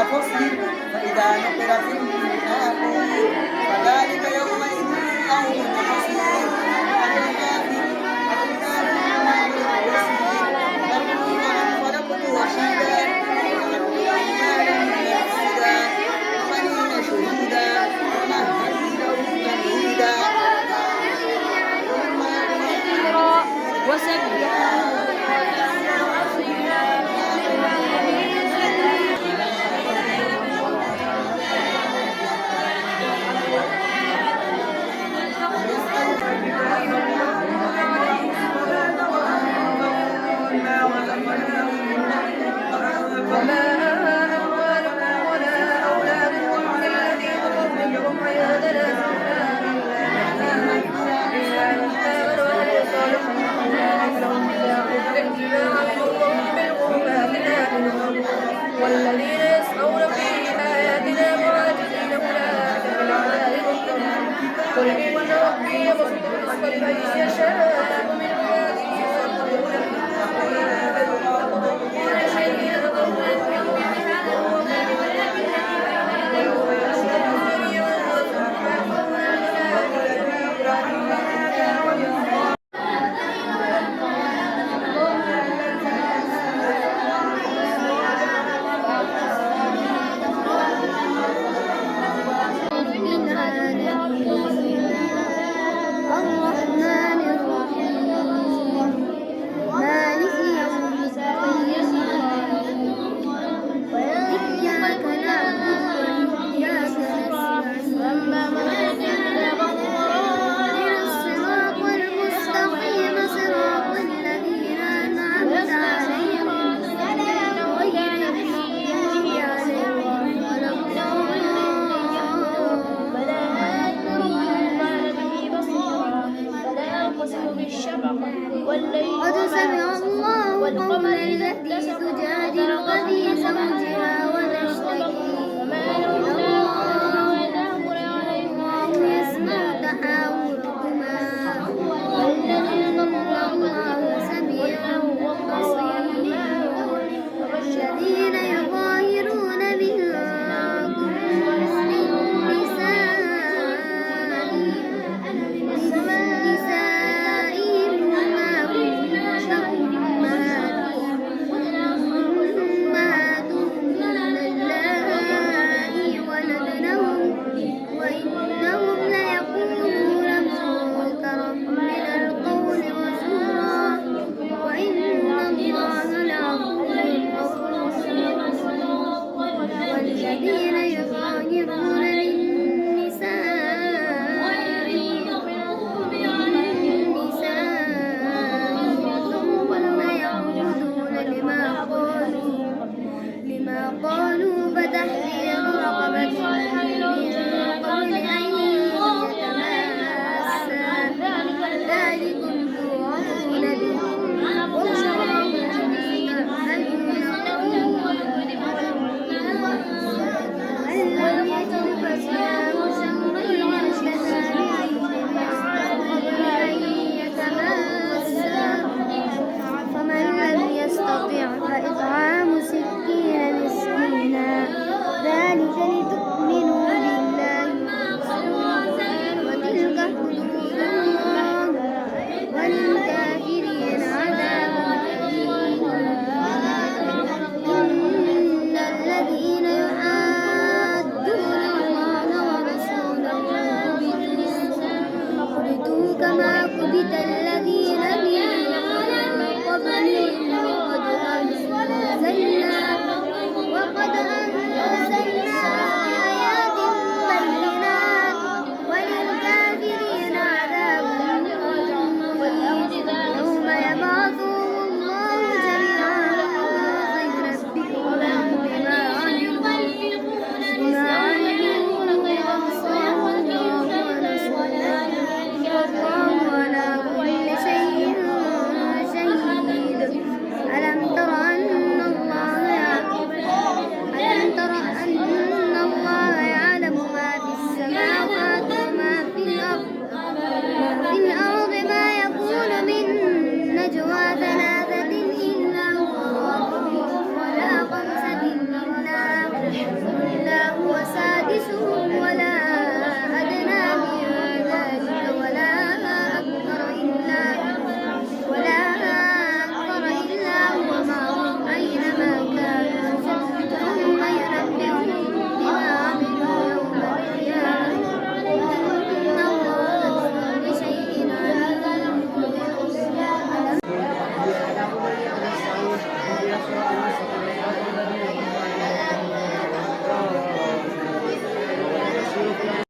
فاصبر فإذا نقر في الناقور فذلك يومئذ يوم عسير على الكافرين ما يسير ذرني ومن خلقت وحيدا وجعلت له مالا ممدودا وبنين شهودا ومهدت له تمهيدا وسبحوا والذين يسعون في آياتنا معاجزين أولئك في العذاب محضرون قل إن ربي يبسط الرزق لمن يشاء من عباده ويقدر له كل شيء قد سمع الله قول التي تجادلك في زوجها وتشتكي إلى الله والله يسمع تحاوركما إن الله سميع بصير الذين